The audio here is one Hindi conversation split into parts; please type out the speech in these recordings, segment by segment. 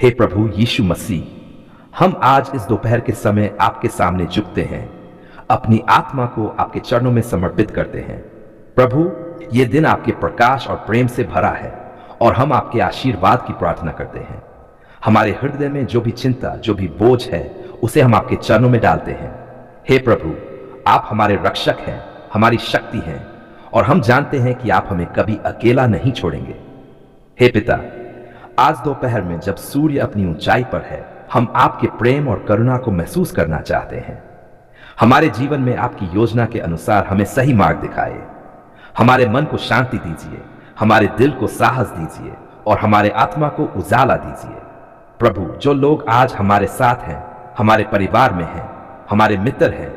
हे प्रभु यीशु मसीह, हम आज इस दोपहर के समय आपके सामने झुकते हैं, अपनी आत्मा को आपके चरणों में समर्पित करते हैं। प्रभु, ये दिन आपके प्रकाश और प्रेम से भरा है और हम आपके आशीर्वाद की प्रार्थना करते हैं। हमारे हृदय में जो भी चिंता, जो भी बोझ है, उसे हम आपके चरणों में डालते हैं। हे प्रभु, आप हमारे रक्षक हैं, हमारी शक्ति हैं और हम जानते हैं कि आप हमें कभी अकेला नहीं छोड़ेंगे। हे पिता, आज दोपहर में जब सूर्य अपनी ऊंचाई पर है, हम आपके प्रेम और करुणा को महसूस करना चाहते हैं। हमारे जीवन में आपकी योजना के अनुसार हमें सही मार्ग दिखाए। हमारे मन को शांति दीजिए, हमारे दिल को साहस दीजिए और हमारे आत्मा को उजाला दीजिए। प्रभु, जो लोग आज हमारे साथ हैं, हमारे परिवार में हैं, हमारे मित्र हैं,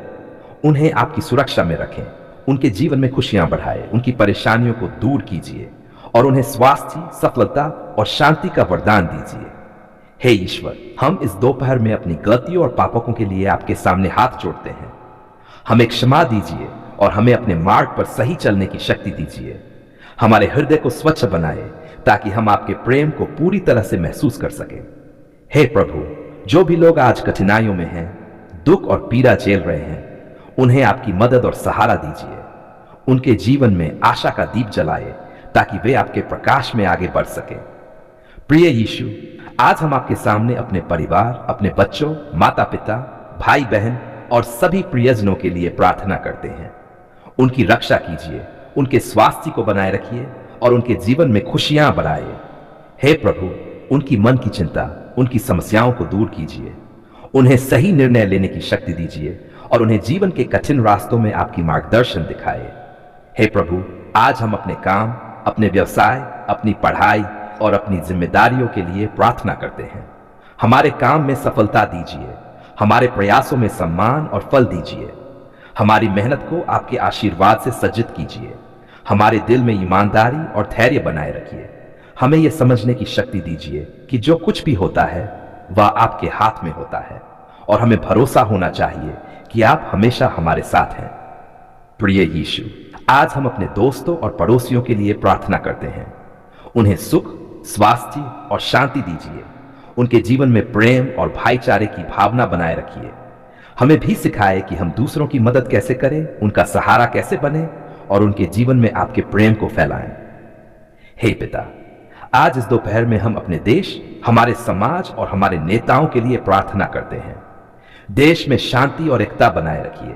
उन्हें आपकी सुरक्षा में रखें। उनके जीवन में खुशियां बढ़ाए, उनकी परेशानियों को दूर कीजिए और उन्हें स्वास्थ्य, सफलता और शांति का वरदान दीजिए। हे ईश्वर, हम इस दोपहर में अपनी गलतियों और पापों के लिए आपके सामने हाथ जोड़ते हैं। हमें क्षमा दीजिए और हमें अपने मार्ग पर सही चलने की शक्ति दीजिए। हमारे हृदय को स्वच्छ बनाए ताकि हम आपके प्रेम को पूरी तरह से महसूस कर सकें। हे प्रभु, जो भी लोग आज कठिनाइयों में हैं, दुख और पीड़ा झेल रहे हैं, उन्हें आपकी मदद और सहारा दीजिए। उनके जीवन में आशा का दीप जलाए ताकि वे आपके प्रकाश में आगे बढ़ सकें। प्रिय यीशु, आज हम आपके सामने अपने परिवार, अपने बच्चों, माता पिता, भाई बहन और सभी प्रियजनों के लिए प्रार्थना करते हैं। उनकी रक्षा कीजिए, उनके स्वास्थ्य को बनाए रखिए और उनके जीवन में खुशियां बढ़ाए। हे प्रभु, उनकी मन की चिंता, उनकी समस्याओं को दूर कीजिए। उन्हें सही निर्णय लेने की शक्ति दीजिए और उन्हें जीवन के कठिन रास्तों में आपकी मार्गदर्शन दिखाए। हे प्रभु, आज हम अपने काम, अपने व्यवसाय, अपनी पढ़ाई और अपनी जिम्मेदारियों के लिए प्रार्थना करते हैं। हमारे काम में सफलता दीजिए, हमारे प्रयासों में सम्मान और फल दीजिए। हमारी मेहनत को आपके आशीर्वाद से सज्जित कीजिए। हमारे दिल में ईमानदारी और धैर्य बनाए रखिए। हमें यह समझने की शक्ति दीजिए कि जो कुछ भी होता है वह आपके हाथ में होता है और हमें भरोसा होना चाहिए कि आप हमेशा हमारे साथ हैं। प्रिय यीशु, आज हम अपने दोस्तों और पड़ोसियों के लिए प्रार्थना करते हैं। उन्हें सुख, स्वास्थ्य और शांति दीजिए। उनके जीवन में प्रेम और भाईचारे की भावना बनाए रखिए। हमें भी सिखाए कि हम दूसरों की मदद कैसे करें, उनका सहारा कैसे बने और उनके जीवन में आपके प्रेम को फैलाएं। हे पिता, आज इस दोपहर में हम अपने देश, हमारे समाज और हमारे नेताओं के लिए प्रार्थना करते हैं। देश में शांति और एकता बनाए रखिए।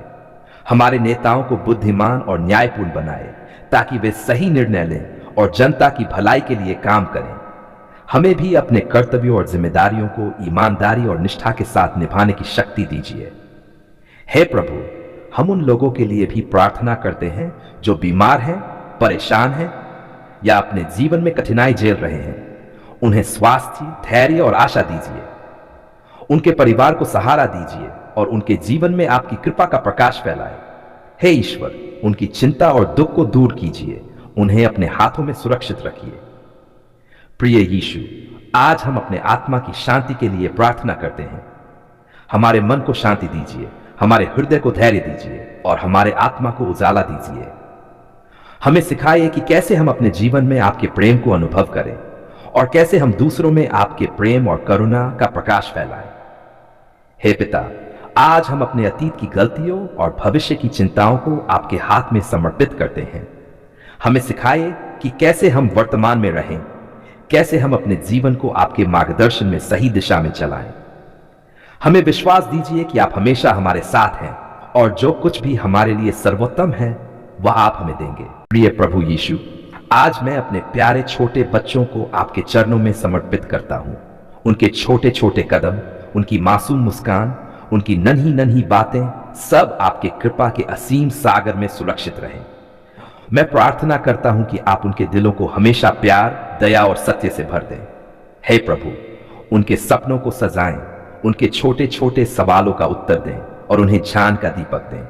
हमारे नेताओं को बुद्धिमान और न्यायपूर्ण बनाए ताकि वे सही निर्णय लें और जनता की भलाई के लिए काम करें। हमें भी अपने कर्तव्यों और जिम्मेदारियों को ईमानदारी और निष्ठा के साथ निभाने की शक्ति दीजिए। हे प्रभु, हम उन लोगों के लिए भी प्रार्थना करते हैं जो बीमार हैं, परेशान हैं या अपने जीवन में कठिनाई झेल रहे हैं। उन्हें स्वास्थ्य, धैर्य और आशा दीजिए। उनके परिवार को सहारा दीजिए और उनके जीवन में आपकी कृपा का प्रकाश फैलाए। हे ईश्वर, उनकी चिंता और दुख को दूर कीजिए। उन्हें अपने हाथों में सुरक्षित रखिए। प्रिय यीशु, आज हम अपने आत्मा की शांति के लिए प्रार्थना करते हैं। हमारे मन को शांति दीजिए, हमारे हृदय को धैर्य दीजिए और हमारे आत्मा को उजाला दीजिए। हमें सिखाइए कि कैसे हम अपने जीवन में आपके प्रेम को अनुभव करें और कैसे हम दूसरों में आपके प्रेम और करुणा का प्रकाश फैलाएं। हे पिता, आज हम अपने अतीत की गलतियों और भविष्य की चिंताओं को आपके हाथ में समर्पित करते हैं। हमें सिखाइए कि कैसे हम वर्तमान में रहें, कैसे हम अपने जीवन को आपके मार्गदर्शन में सही दिशा में चलाएं। हमें विश्वास दीजिए कि आप हमेशा हमारे साथ हैं और जो कुछ भी हमारे लिए सर्वोत्तम है वह आप हमें देंगे। प्रिय प्रभु यीशु, आज मैं अपने प्यारे छोटे बच्चों को आपके चरणों में समर्पित करता हूं। उनके छोटे छोटे कदम, उनकी मासूम मुस्कान, उनकी नन्ही नन्ही बातें सब आपके कृपा के असीम सागर में सुरक्षित रहें। मैं प्रार्थना करता हूं कि आप उनके दिलों को हमेशा प्यार, दया और सत्य से भर दें। हे प्रभु, उनके सपनों को सजाएं, उनके छोटे छोटे सवालों का उत्तर दें और उन्हें ज्ञान का दीपक दें।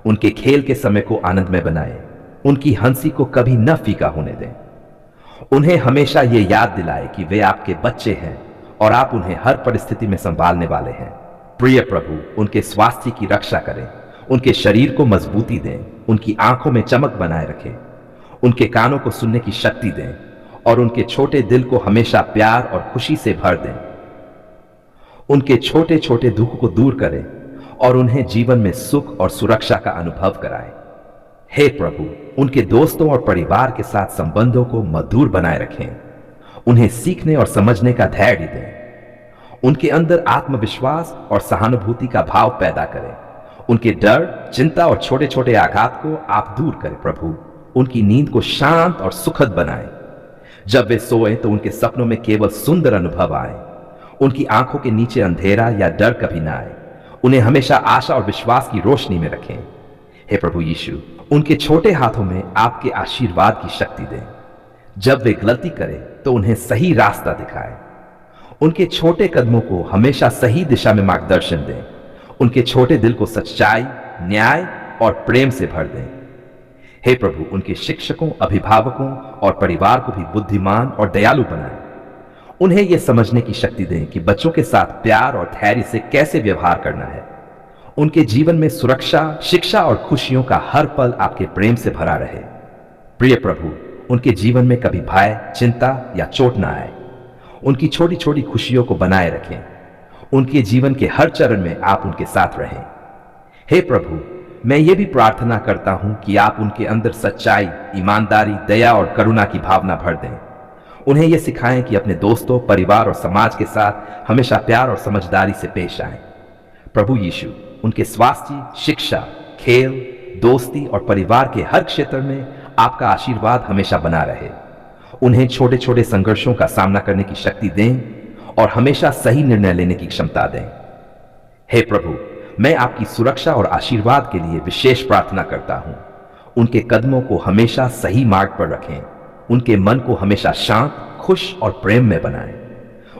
उनके खेल के समय को आनंदमय बनाएं, उनकी हंसी को कभी न फीका होने दें। उन्हें हमेशा ये याद दिलाएं कि वे आपके बच्चे हैं और आप उन्हें हर परिस्थिति में संभालने वाले हैं। प्रिय प्रभु, उनके स्वास्थ्य की रक्षा करें, उनके शरीर को मजबूती दें, उनकी आंखों में चमक बनाए रखें, उनके कानों को सुनने की शक्ति दें और उनके छोटे दिल को हमेशा प्यार और खुशी से भर दें। उनके छोटे छोटे दुख को दूर करें और उन्हें जीवन में सुख और सुरक्षा का अनुभव कराएं। हे प्रभु, उनके दोस्तों और परिवार के साथ संबंधों को मधुर बनाए रखें। उन्हें सीखने और समझने का धैर्य दें। उनके अंदर आत्मविश्वास और सहानुभूति का भाव पैदा करें। उनके डर, चिंता और छोटे छोटे आघात को आप दूर करें प्रभु। उनकी नींद को शांत और सुखद बनाएं। जब वे सोएं तो उनके सपनों में केवल सुंदर अनुभव आए। उनकी आंखों के नीचे अंधेरा या डर कभी ना आए। उन्हें हमेशा आशा और विश्वास की रोशनी में रखें। हे प्रभु यीशु, उनके छोटे हाथों में आपके आशीर्वाद की शक्ति दें। जब वे गलती करें तो उन्हें सही रास्ता दिखाएं। उनके छोटे कदमों को हमेशा सही दिशा में मार्गदर्शन दें। उनके छोटे दिल को सच्चाई, न्याय और प्रेम से भर दें। हे प्रभु, उनके शिक्षकों, अभिभावकों और परिवार को भी बुद्धिमान और दयालु बनाएं। उन्हें यह समझने की शक्ति दें कि बच्चों के साथ प्यार और धैर्य से कैसे व्यवहार करना है। उनके जीवन में सुरक्षा, शिक्षा और खुशियों का हर पल आपके प्रेम से भरा रहे। प्रिय प्रभु, उनके जीवन में कभी भय, चिंता या चोट ना आए। उनकी छोटी छोटी खुशियों को बनाए रखें। उनके जीवन के हर चरण में आप उनके साथ रहें। हे प्रभु, मैं ये भी प्रार्थना करता हूं कि आप उनके अंदर सच्चाई, ईमानदारी, दया और करुणा की भावना भर दें। उन्हें यह सिखाएं कि अपने दोस्तों, परिवार और समाज के साथ हमेशा प्यार और समझदारी से पेश आएं। प्रभु यीशु, उनके स्वास्थ्य, शिक्षा, खेल, दोस्ती और परिवार के हर क्षेत्र में आपका आशीर्वाद हमेशा बना रहे। उन्हें छोटे छोटे संघर्षों का सामना करने की शक्ति दें और हमेशा सही निर्णय लेने की क्षमता दें। हे प्रभु, मैं आपकी सुरक्षा और आशीर्वाद के लिए विशेष प्रार्थना करता हूं। उनके कदमों को हमेशा सही मार्ग पर रखें। उनके मन को हमेशा शांत, खुश और प्रेम में बनाएं।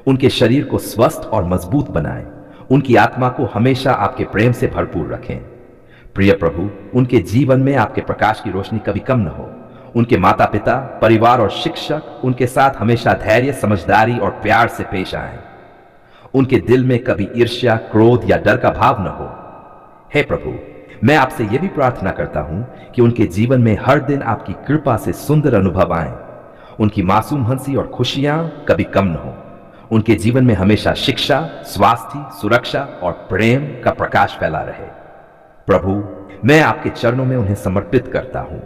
उनके शरीर को स्वस्थ और मजबूत बनाएं। उनकी आत्मा को हमेशा आपके प्रेम से भरपूर रखें। प्रिय प्रभु, उनके जीवन में आपके प्रकाश की रोशनी कभी कम न हो। उनके माता पिता, परिवार और शिक्षक उनके साथ हमेशा धैर्य, समझदारी और प्यार से पेश आएं। उनके दिल में कभी ईर्ष्या, क्रोध या डर का भाव न हो। हे प्रभु, मैं आपसे यह भी प्रार्थना करता हूं कि उनके जीवन में हर दिन आपकी कृपा से सुंदर अनुभव आए। उनकी मासूम हंसी और खुशियां कभी कम न हो। उनके जीवन में हमेशा शिक्षा, स्वास्थ्य, सुरक्षा और प्रेम का प्रकाश फैला रहे। प्रभु, मैं आपके चरणों में उन्हें समर्पित करता हूं।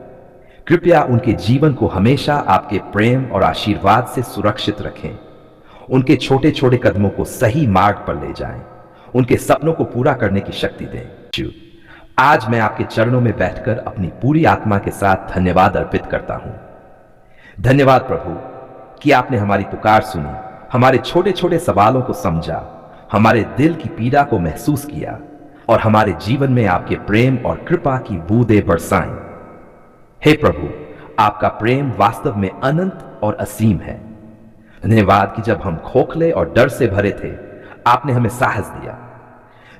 कृपया उनके जीवन को हमेशा आपके प्रेम और आशीर्वाद से सुरक्षित रखें। उनके छोटे छोटे कदमों को सही मार्ग पर ले जाएं। उनके सपनों को पूरा करने की शक्ति दें। आज मैं आपके चरणों में बैठकर अपनी पूरी आत्मा के साथ धन्यवाद अर्पित करता हूं। धन्यवाद प्रभु कि आपने हमारी पुकार सुनी, हमारे छोटे छोटे सवालों को समझा, हमारे दिल की पीड़ा को महसूस किया और हमारे जीवन में आपके प्रेम और कृपा की बूंदें बरसाईं। हे प्रभु, आपका प्रेम वास्तव में अनंत और असीम है। धन्यवाद कि जब हम खोखले और डर से भरे थे, आपने हमें साहस दिया।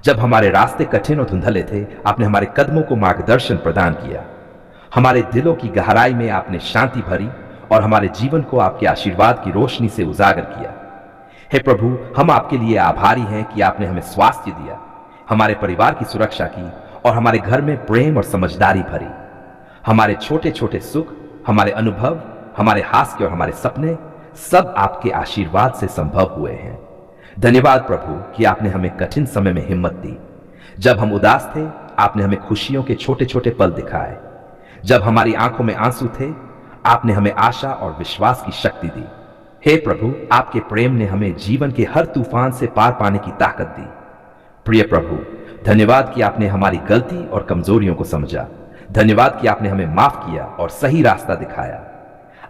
जब हमारे रास्ते कठिन और धुंधले थे, आपने हमारे कदमों को मार्गदर्शन प्रदान किया। हमारे दिलों की गहराई में आपने शांति भरी और हमारे जीवन को आपके आशीर्वाद की रोशनी से उजागर किया। हे प्रभु, हम आपके लिए आभारी हैं कि आपने हमें स्वास्थ्य दिया, हमारे परिवार की सुरक्षा की और हमारे घर में प्रेम और समझदारी भरी। हमारे छोटे छोटे सुख, हमारे अनुभव, हमारे हास्य और हमारे सपने सब आपके आशीर्वाद से संभव हुए हैं। धन्यवाद प्रभु कि आपने हमें कठिन समय में हिम्मत दी। जब हम उदास थे, आपने हमें खुशियों के छोटे छोटे पल दिखाए। जब हमारी आंखों में आंसू थे, आपने हमें आशा और विश्वास की शक्ति दी। हे प्रभु, आपके प्रेम ने हमें जीवन के हर तूफान से पार पाने की ताकत दी। प्रिय प्रभु, धन्यवाद कि आपने हमारी गलती और कमजोरियों को समझा। धन्यवाद कि आपने हमें माफ किया और सही रास्ता दिखाया।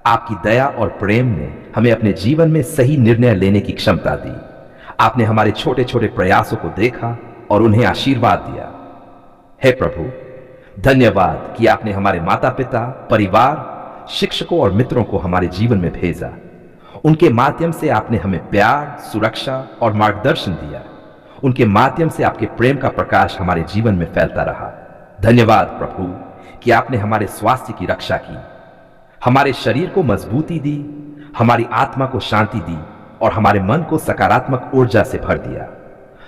आपकी दया और प्रेम ने हमें अपने जीवन में सही निर्णय लेने की क्षमता दी। आपने हमारे छोटे छोटे प्रयासों को देखा और उन्हें आशीर्वाद दिया। हे प्रभु, धन्यवाद कि आपने हमारे माता पिता, परिवार, शिक्षकों और मित्रों को हमारे जीवन में भेजा। उनके माध्यम से आपने हमें प्यार, सुरक्षा और मार्गदर्शन दिया। उनके माध्यम से आपके प्रेम का प्रकाश हमारे जीवन में फैलता रहा। धन्यवाद प्रभु कि आपने हमारे स्वास्थ्य की रक्षा की, हमारे शरीर को मजबूती दी, हमारी आत्मा को शांति दी और हमारे मन को सकारात्मक ऊर्जा से भर दिया।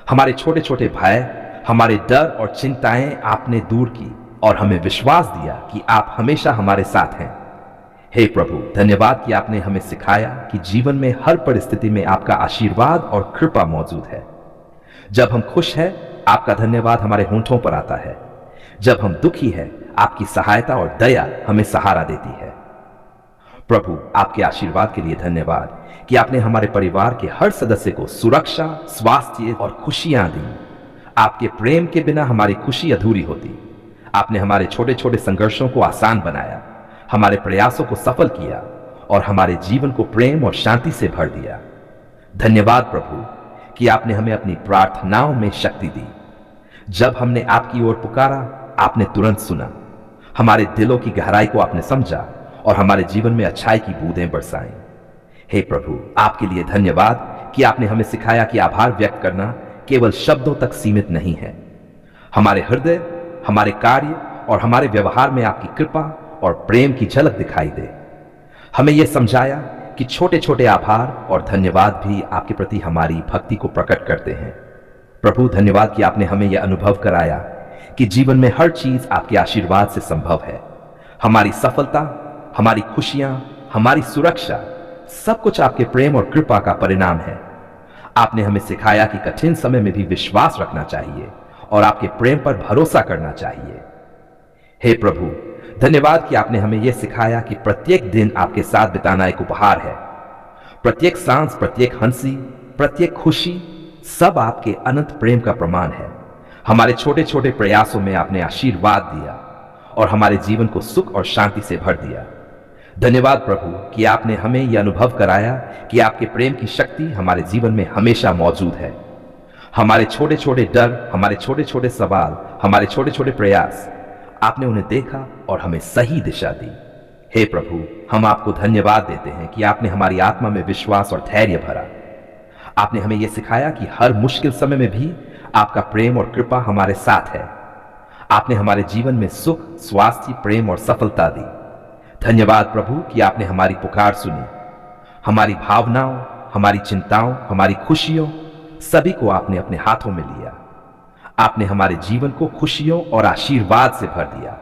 हमारे छोटे छोटे भय, हमारे डर और चिंताएं आपने दूर की और हमें विश्वास दिया कि आप हमेशा हमारे साथ हैं। हे प्रभु, धन्यवाद कि आपने हमें सिखाया कि जीवन में हर परिस्थिति में आपका आशीर्वाद और कृपा मौजूद है। जब हम खुश हैं, आपका धन्यवाद हमारे होंठों पर आता है। जब हम दुखी हैं, आपकी सहायता और दया हमें सहारा देती है। प्रभु, आपके आशीर्वाद के लिए धन्यवाद कि आपने हमारे परिवार के हर सदस्य को सुरक्षा, स्वास्थ्य और खुशियां दी। आपके प्रेम के बिना हमारी खुशी अधूरी होती। आपने हमारे छोटे छोटे संघर्षों को आसान बनाया, हमारे प्रयासों को सफल किया और हमारे जीवन को प्रेम और शांति से भर दिया। धन्यवाद प्रभु कि आपने हमें अपनी प्रार्थनाओं में शक्ति दी। जब हमने आपकी ओर पुकारा, आपने तुरंत सुना। हमारे दिलों की गहराई को आपने समझा और हमारे जीवन में अच्छाई की बूंदें बरसाई। हे प्रभु, आपके लिए धन्यवाद कि आपने हमें सिखाया कि आभार व्यक्त करना केवल शब्दों तक सीमित नहीं है। हमारे हृदय, हमारे कार्य और हमारे व्यवहार में आपकी कृपा और प्रेम की झलक दिखाई दे। हमें यह समझाया कि छोटे छोटे आभार और धन्यवाद भी आपके प्रति हमारी भक्ति को प्रकट करते हैं। प्रभु, धन्यवाद कि आपने हमें यह अनुभव कराया कि जीवन में हर चीज आपके आशीर्वाद से संभव है। हमारी सफलता, हमारी खुशियां, हमारी सुरक्षा, सब कुछ आपके प्रेम और कृपा का परिणाम है। आपने हमें सिखाया कि कठिन समय में भी विश्वास रखना चाहिए और आपके प्रेम पर भरोसा करना चाहिए। हे प्रभु, धन्यवाद कि आपने हमें यह सिखाया कि प्रत्येक दिन आपके साथ बिताना एक उपहार है। प्रत्येक सांस, प्रत्येक हंसी, प्रत्येक खुशी, सब आपके अनंत प्रेम का प्रमाण है। हमारे छोटे छोटे प्रयासों में आपने आशीर्वाद दिया और हमारे जीवन को सुख और शांति से भर दिया। धन्यवाद प्रभु कि आपने हमें यह अनुभव कराया कि आपके प्रेम की शक्ति हमारे जीवन में हमेशा मौजूद है। हमारे छोटे छोटे डर, हमारे छोटे छोटे सवाल, हमारे छोटे छोटे प्रयास, आपने उन्हें देखा और हमें सही दिशा दी। हे प्रभु, हम आपको धन्यवाद देते हैं कि आपने हमारी आत्मा में विश्वास और धैर्य भरा। आपने हमें यह सिखाया कि हर मुश्किल समय में भी आपका प्रेम और कृपा हमारे साथ है। आपने हमारे जीवन में सुख, स्वास्थ्य, प्रेम और सफलता दी। धन्यवाद प्रभु कि आपने हमारी पुकार सुनी। हमारी भावनाओं, हमारी चिंताओं, हमारी खुशियों, सभी को आपने अपने हाथों में लिया। आपने हमारे जीवन को खुशियों और आशीर्वाद से भर दिया।